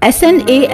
SNA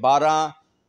12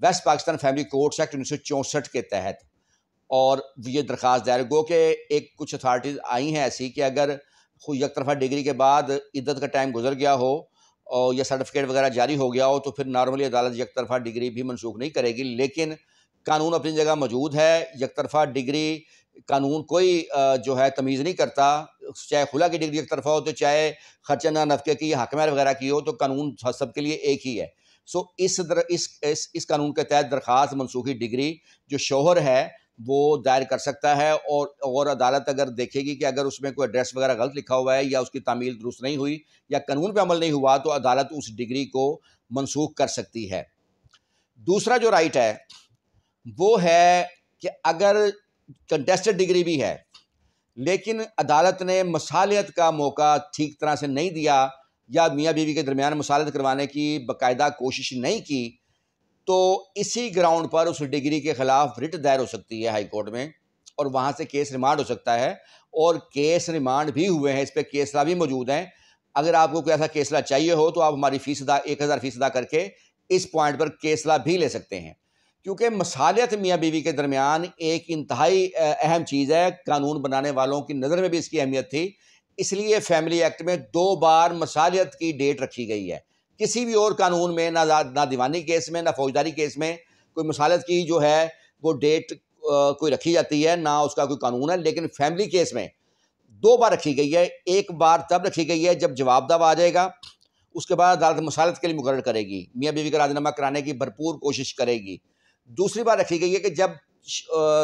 West Pakistan Family Courts Act 1964 کے تحت، اور یہ درخواست دائر گو کہ ایک کچھ اتھارٹیز آئی ہیں ایسی کہ اگر یک طرفہ ڈگری کے بعد عدت کا ٹائم گزر گیا ہو اور یا سرٹیفکیٹ وغیرہ جاری ہو گیا ہو تو پھر نارملی عدالت یک طرفہ ڈگری بھی منسوخ نہیں کرے گی، لیکن قانون اپنی جگہ موجود ہے. یک طرفہ ڈگری قانون کوئی جو ہے تمیز نہیں کرتا، چاہے خلا کی ڈگری یک طرفہ ہو تو چاہے خرچہ نہ نفقے کی حق مہر وغیرہ کی ہو، تو قانون سب کے لیے ایک ہی ہے. سو اس قانون کے تحت درخواست منسوخی ڈگری جو شوہر ہے وہ دائر کر سکتا ہے، اور عدالت اگر دیکھے گی کہ اگر اس میں کوئی ایڈریس وغیرہ غلط لکھا ہوا ہے یا اس کی تعمیل درست نہیں ہوئی یا قانون پہ عمل نہیں ہوا تو عدالت اس ڈگری کو منسوخ کر سکتی ہے. دوسرا جو رائٹ ہے وہ ہے کہ اگر کنٹیسٹڈ ڈگری بھی ہے لیکن عدالت نے مصالحت کا موقع ٹھیک طرح سے نہیں دیا یا میاں بیوی کے درمیان مصالحت کروانے کی باقاعدہ کوشش نہیں کی، تو اسی گراؤنڈ پر اس ڈگری کے خلاف رٹ دائر ہو سکتی ہے ہائی کورٹ میں، اور وہاں سے کیس ریمانڈ ہو سکتا ہے. اور کیس ریمانڈ بھی ہوئے ہیں، اس پہ کیسلا بھی موجود ہیں. اگر آپ کو کوئی ایسا کیسلا چاہیے ہو تو آپ ہماری فیس 1000 فیس ادا کر کے اس پوائنٹ پر کیسلا بھی لے سکتے ہیں، کیونکہ مصالحت میاں بیوی کے درمیان ایک انتہائی اہم چیز ہے. قانون بنانے والوں کی نظر میں بھی اس کی اہمیت تھی، اس لیے فیملی ایکٹ میں 2 بار مصالحت کی ڈیٹ رکھی گئی ہے. کسی بھی اور قانون میں نہ دیوانی کیس میں نہ فوجداری کیس میں کوئی مصالحت کی جو ہے وہ ڈیٹ کوئی رکھی جاتی ہے، نہ اس کا کوئی قانون ہے، لیکن فیملی کیس میں 2 بار رکھی گئی ہے. ایک بار تب رکھی گئی ہے جب جواب دب آ جائے گا، اس کے بعد عدالت مصالحت کے لیے مقرر کرے گی، میاں بیوی کا راضی نامہ کرانے کی بھرپور کوشش کرے گی. دوسری بار رکھی گئی ہے کہ جب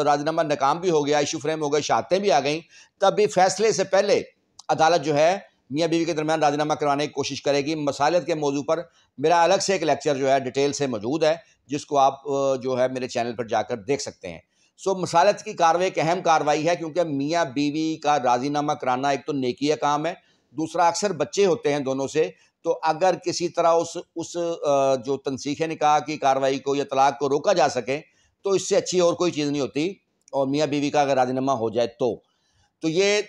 راضی نامہ ناکام بھی ہو گیا، ایشو فریم ہو گئے، شہادتیں بھی آ گئیں، تب بھی فیصلے سے پہلے عدالت جو ہے میاں بیوی کے درمیان راضی نامہ کروانے کی کوشش کرے گی. مصالحت کے موضوع پر میرا الگ سے ایک لیکچر جو ہے ڈیٹیل سے موجود ہے، جس کو آپ جو ہے میرے چینل پر جا کر دیکھ سکتے ہیں. سو مصالحت کی کارروائی ایک اہم کارروائی ہے، کیونکہ میاں بیوی کا راضی نامہ کرانا ایک تو نیکی کا کام ہے، دوسرا اکثر بچے ہوتے ہیں دونوں سے، تو اگر کسی طرح اس جو تنسیخ نکاح کی کارروائی کو یا طلاق کو روکا جا سکے تو اس سے اچھی اور کوئی چیز نہیں ہوتی. اور میاں بیوی کا اگر راضی نامہ ہو جائے تو یہ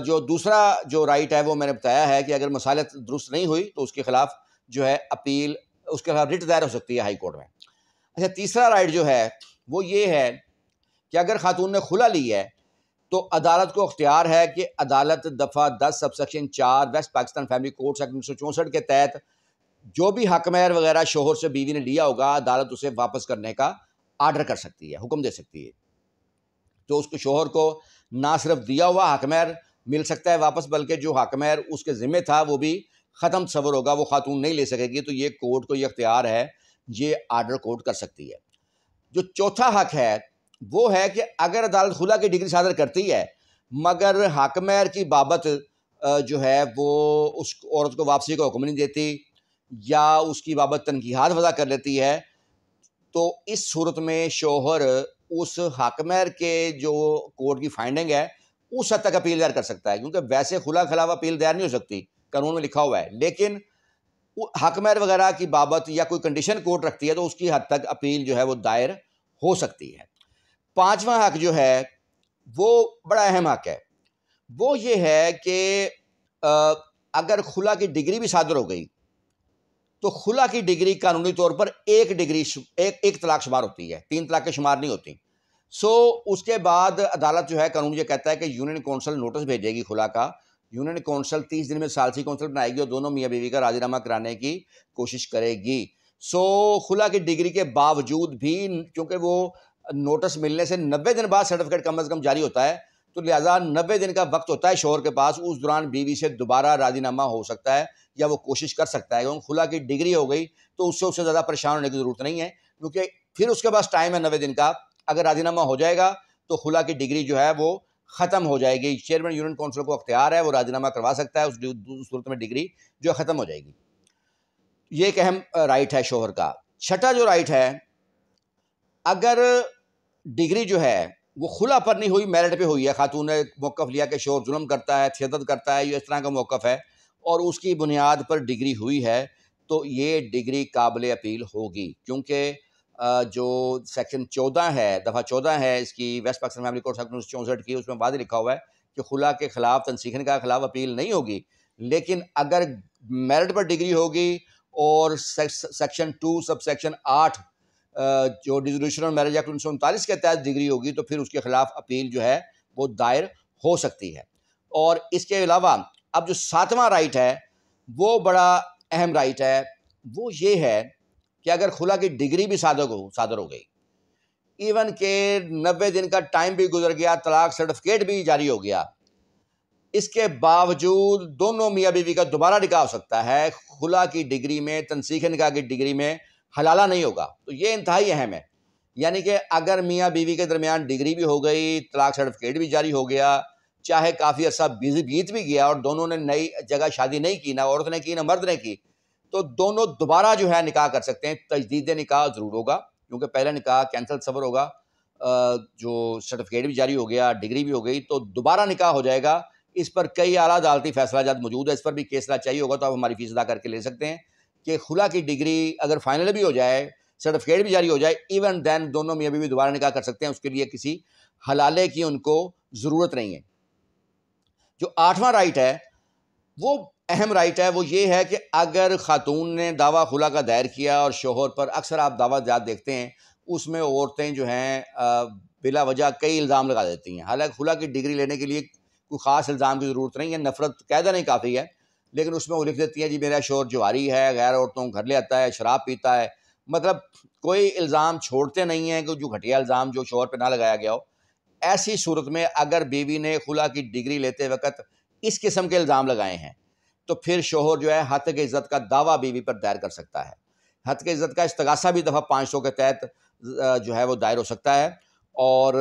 جو دوسرا جو رائٹ ہے وہ میں نے بتایا ہے کہ اگر مصالحت درست نہیں ہوئی تو اس کے خلاف جو ہے اپیل، اس کے خلاف رٹ دائر ہو سکتی ہے ہائی کورٹ میں. اچھا، تیسرا رائٹ جو ہے وہ یہ ہے کہ اگر خاتون نے خلا لی ہے تو عدالت کو اختیار ہے کہ عدالت دفعہ 10 subsection 4 West Pakistan Family Courts Act 1964 کے تحت جو بھی حق مہر وغیرہ شوہر سے بیوی نے لیا ہوگا عدالت اسے واپس کرنے کا آرڈر کر سکتی ہے، حکم دے سکتی ہے. تو اس کو شوہر کو نہ صرف دیا ہوا حق مہر مل سکتا ہے واپس، بلکہ جو حق مہر اس کے ذمہ تھا وہ بھی ختم تصور ہوگا، وہ خاتون نہیں لے سکے گی. تو یہ کورٹ کو یہ اختیار ہے، یہ آرڈر کورٹ کر سکتی ہے. جو چوتھا حق ہے وہ ہے کہ اگر عدالت خلا کی ڈگری صادر کرتی ہے مگر حق مہر کی بابت جو ہے وہ اس عورت کو واپسی کا حکم نہیں دیتی یا اس کی بابت تنقیحات وضع کر لیتی ہے، تو اس صورت میں شوہر اس حق مہر کے جو کورٹ کی فائنڈنگ ہے اس حد تک اپیل دائر کر سکتا ہے، کیونکہ ویسے خلا کے خلاف اپیل دائر نہیں ہو سکتی، قانون میں لکھا ہوا ہے، لیکن حق مہر وغیرہ کی بابت یا کوئی کنڈیشن کورٹ رکھتی ہے تو اس کی حد تک اپیل جو ہے وہ دائر ہو سکتی ہے. پانچواں حق جو ہے وہ بڑا اہم حق ہے، وہ یہ ہے کہ اگر خلا کی ڈگری بھی صادر ہو گئی تو خلا کی ڈگری قانونی طور پر ایک طلاق شمار ہوتی ہے، 3 طلاقیں شمار نہیں ہوتی. سو اس کے بعد عدالت جو ہے قانون یہ کہتا ہے کہ یونین کونسل نوٹس بھیجے گی خلا کا، یونین کونسل 30 دن میں ثالثی کونسل بنائے گی اور دونوں میاں بیوی کا راضی نامہ کرانے کی کوشش کرے گی. سو خلا کی ڈگری کے باوجود بھی کیونکہ وہ نوٹس ملنے سے 90 دن بعد سرٹیفکیٹ کم از کم جاری ہوتا ہے، تو لہٰذا 90 دن کا وقت ہوتا ہے شوہر کے پاس، اس دوران بیوی سے دوبارہ راضی نامہ ہو سکتا ہے یا وہ کوشش کر سکتا ہے. کیونکہ خلا کی ڈگری ہو گئی تو اس سے زیادہ پریشان ہونے کی ضرورت نہیں ہے، کیونکہ پھر اس کے پاس ٹائم ہے 90 دن کا. اگر راضی نامہ ہو جائے گا تو خلا کی ڈگری جو ہے وہ ختم ہو جائے گی. چیئرمین یونین کونسل کو اختیار ہے، وہ راضی نامہ کروا سکتا ہے، اس صورت میں ڈگری جو ختم ہو جائے گی. یہ ایک اہم رائٹ ہے شوہر کا. چھٹا جو رائٹ ہے، اگر ڈگری جو ہے وہ خلا پر نہیں ہوئی، میرٹ پہ ہوئی ہے، خاتون نے موقف لیا کہ شوہر ظلم کرتا ہے، تشدد کرتا ہے، یہ اس طرح کا موقف ہے اور اس کی بنیاد پر ڈگری ہوئی ہے، تو یہ ڈگری قابل اپیل ہوگی. کیونکہ جو سیکشن 14 ہے، دفعہ 14 ہے اس کی West Pakistan Family Courts Act 1964 کی، اس میں واضح لکھا ہوا ہے کہ خلا کے خلاف تنسیخ نکاح کے خلاف اپیل نہیں ہوگی، لیکن اگر میرٹ پر ڈگری ہوگی اور سیکشن 2 سب سیکشن 8 جو ڈیزولوشن آف میرج ایکٹ 1939 کے تحت ڈگری ہوگی تو پھر اس کے خلاف اپیل جو ہے وہ دائر ہو سکتی ہے۔ اور اس کے علاوہ اب جو 7واں رائٹ ہے وہ بڑا اہم رائٹ ہے، وہ یہ ہے کہ اگر خلا کی ڈگری بھی صادر ہو گئی، ایون کہ 90 دن کا ٹائم بھی گزر گیا، طلاق سرٹیفکیٹ بھی جاری ہو گیا، اس کے باوجود دونوں میاں بیوی کا دوبارہ نکاح ہو سکتا ہے، خلا کی ڈگری میں، تنسیخ نکاح کی ڈگری میں حلالہ نہیں ہوگا۔ تو یہ انتہائی اہم ہے، یعنی کہ اگر میاں بیوی کے درمیان ڈگری بھی ہو گئی، طلاق سرٹیفکیٹ بھی جاری ہو گیا، چاہے کافی عرصہ بیت بھی گیا اور دونوں نے نئی جگہ شادی نہیں کی، نہ عورت نے کی نہ مرد نے کی، تو دونوں دوبارہ جو ہے نکاح کر سکتے ہیں۔ تجدید نکاح ضرور ہوگا کیونکہ پہلا نکاح کینسل صبر ہوگا، جو سرٹیفکیٹ بھی جاری ہو گیا، ڈگری بھی ہو گئی، تو دوبارہ نکاح ہو جائے گا۔ اس پر کئی اعلیٰ عدالتی فیصلہ جات موجود ہے، اس پر بھی کیس چاہیے ہوگا تو آپ ہماری فیس ادا کر کے لے سکتے ہیں کہ خلا کی ڈگری اگر فائنل بھی ہو جائے، سرٹیفکیٹ بھی جاری ہو جائے، ایون دین دونوں میاں بیوی دوبارہ نکاح کر سکتے ہیں، اس کے لیے کسی حلالے کی ان کو ضرورت نہیں ہے۔ جو 8واں رائٹ ہے وہ اہم رائٹ ہے، وہ یہ ہے کہ اگر خاتون نے دعویٰ خلا کا دائر کیا اور شوہر پر، اکثر آپ دعویٰ جات دیکھتے ہیں اس میں عورتیں جو ہیں بلا وجہ کئی الزام لگا دیتی ہیں، حالانکہ خلا کی ڈگری لینے کے لیے کوئی خاص الزام کی ضرورت نہیں ہے، نفرت قاعدہ نہیں کافی ہے، لیکن اس میں وہ لکھ دیتی ہیں جی میرا شوہر جواری ہے، غیر عورتوں کو گھر لے آتا ہے، شراب پیتا ہے، مطلب کوئی الزام چھوڑتے نہیں ہیں کہ جو گھٹیا الزام جو شوہر پہ نہ لگایا گیا ہو۔ ایسی صورت میں اگر بیوی نے خلا کی ڈگری لیتے وقت اس قسم کے الزام لگائے ہیں تو پھر شوہر جو ہے ہتک عزت کا دعویٰ بیوی پر دائر کر سکتا ہے۔ ہتک عزت کا استغاثہ بھی دفعہ 500 کے تحت جو ہے وہ دائر ہو سکتا ہے، اور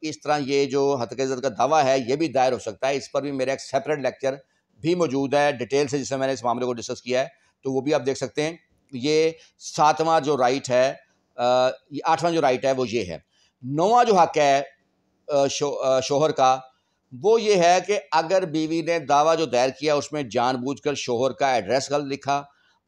اس طرح یہ جو ہتک عزت کا دعویٰ ہے یہ بھی دائر ہو سکتا ہے۔ اس پر بھی میرا ایک سیپریٹ لیکچر بھی موجود ہے ڈیٹیل سے، جس میں نے اس معاملے کو ڈسکس کیا ہے، تو وہ بھی آپ دیکھ سکتے ہیں۔ یہ 7واں جو رائٹ ہے، 8واں جو رائٹ ہے وہ یہ ہے۔ 9واں جو حق ہے شوہر کا وہ یہ ہے کہ اگر بیوی نے دعویٰ جو دائر کیا اس میں جان بوجھ کر شوہر کا ایڈریس غلط لکھا،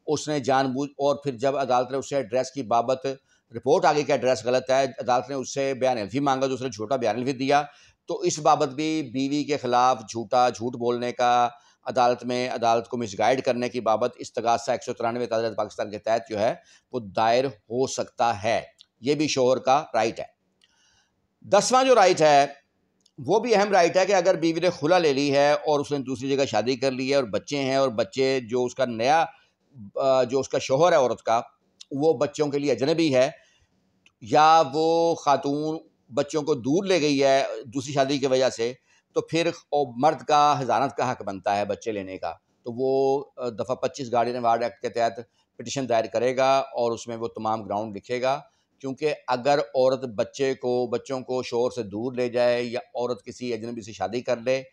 اس نے جان بوجھ، اور پھر جب عدالت نے اس سے ایڈریس کی بابت رپورٹ آگے کہ ایڈریس غلط ہے، عدالت نے اس سے بیان الفی مانگا تو اس نے جھوٹا بیان الفی دیا، تو اس بابت بھی بیوی کے خلاف جھوٹ بولنے کا، عدالت کو مس گائیڈ کرنے کی بابت استغاثہ 193 تعزیرات پاکستان کے تحت جو ہے وہ دائر ہو سکتا ہے۔ یہ بھی شوہر کا رائٹ ہے۔ 10واں جو رائٹ ہے وہ بھی اہم رائٹ ہے کہ اگر بیوی نے خلا لے لی ہے اور اس نے دوسری جگہ شادی کر لی ہے اور بچے ہیں، اور بچے جو اس کا نیا جو اس کا شوہر ہے عورت کا، وہ بچوں کے لیے اجنبی ہے، یا وہ خاتون بچوں کو دور لے گئی ہے دوسری شادی کی وجہ سے، تو پھر مرد کا حضانت کا حق بنتا ہے بچے لینے کا، تو وہ دفعہ 25 گارڈین وارڈ ایکٹ کے تحت پٹیشن دائر کرے گا اور اس میں وہ تمام گراؤنڈ لکھے گا، کیونکہ اگر عورت بچوں کو شوہر سے دور لے جائے، یا عورت کسی اجنبی سے شادی کر لے،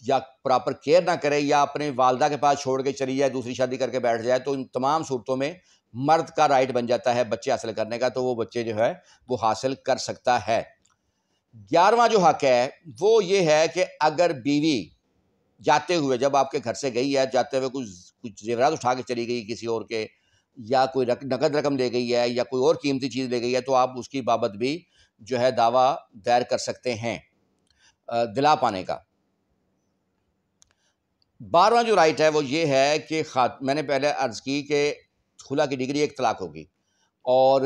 یا پراپر کیئر نہ کرے، یا اپنے والدہ کے پاس چھوڑ کے چلی جائے، دوسری شادی کر کے بیٹھ جائے، تو ان تمام صورتوں میں مرد کا رائٹ بن جاتا ہے بچے حاصل کرنے کا، تو وہ بچے جو ہے وہ حاصل کر سکتا ہے۔ 11واں جو حق ہے وہ یہ ہے کہ اگر بیوی جاتے ہوئے، جب آپ کے گھر سے گئی ہے، جاتے ہوئے کچھ زیورات اٹھا کے چلی گئی کسی اور کے، یا کوئی نقد رقم لے گئی ہے، یا کوئی اور قیمتی چیز لے گئی ہے، تو آپ اس کی بابت بھی جو ہے دعویٰ دائر کر سکتے ہیں دلا پانے کا۔ 12واں جو رائٹ ہے وہ یہ ہے کہ میں نے پہلے عرض کی کہ خلا کی ڈگری ایک طلاق ہوگی، اور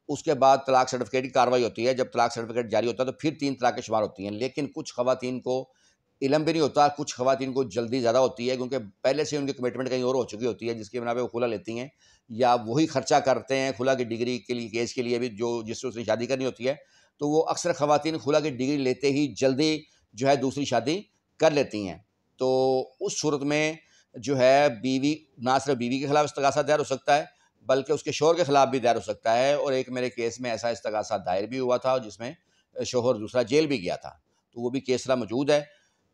اس کے بعد طلاق سرٹیفکیٹ کی کارروائی ہوتی ہے۔ جب طلاق سرٹیفکیٹ جاری ہوتا ہے تو پھر 3 طلاقیں شمار ہوتی ہیں، لیکن کچھ خواتین کو علم بھی نہیں ہوتا، کچھ خواتین کو جلدی زیادہ ہوتی ہے، کیونکہ پہلے سے ان کی کمٹمنٹ کہیں اور ہو چکی ہوتی ہے، جس کی بنا پہ وہ خلا لیتی ہیں، یا وہی خرچہ کرتے ہیں خلا کی ڈگری کے لیے، کیس کے لیے بھی، جس سے اس نے شادی کرنی ہوتی ہے، تو وہ اکثر خواتین خلا کی ڈگری لیتے ہی جلدی جو ہے دوسری شادی کر لیتی ہیں۔ تو اس صورت میں جو ہے بیوی، نہ صرف بیوی کے خلاف استغاثہ دائر ہو سکتا ہے بلکہ اس کے شوہر کے خلاف بھی دائر ہو سکتا ہے، اور ایک میرے کیس میں ایسا استغاثہ دائر بھی ہوا تھا جس میں شوہر دوسرا جیل بھی گیا تھا، تو وہ بھی کیسرا موجود ہے۔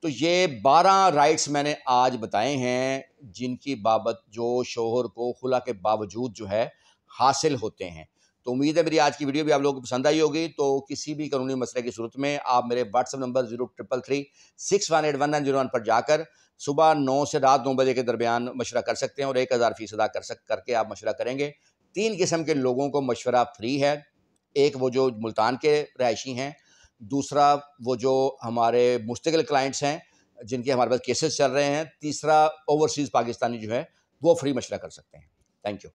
تو یہ 12 رائٹس میں نے آج بتائے ہیں جن کی بابت جو شوہر کو خلا کے باوجود جو ہے حاصل ہوتے ہیں۔ تو امید ہے میری آج کی ویڈیو بھی آپ لوگوں کو پسند آئی ہوگی۔ تو کسی بھی قانونی مسئلے کی صورت میں آپ میرے واٹس ایپ نمبر 0333618191 پر جا کر صبح 9 سے رات 9 بجے کے درمیان مشورہ کر سکتے ہیں، اور 1000 ادا کر کے آپ مشورہ کریں گے۔ 3 قسم کے لوگوں کو مشورہ فری ہے، ایک وہ جو ملتان کے رہائشی ہیں، دوسرا وہ جو ہمارے مستقل کلائنٹس ہیں جن کے ہمارے پاس کیسز چل رہے ہیں، تیسرا اوورسیز پاکستانی جو ہے وہ فری مشورہ کر سکتے ہیں۔ Thank you.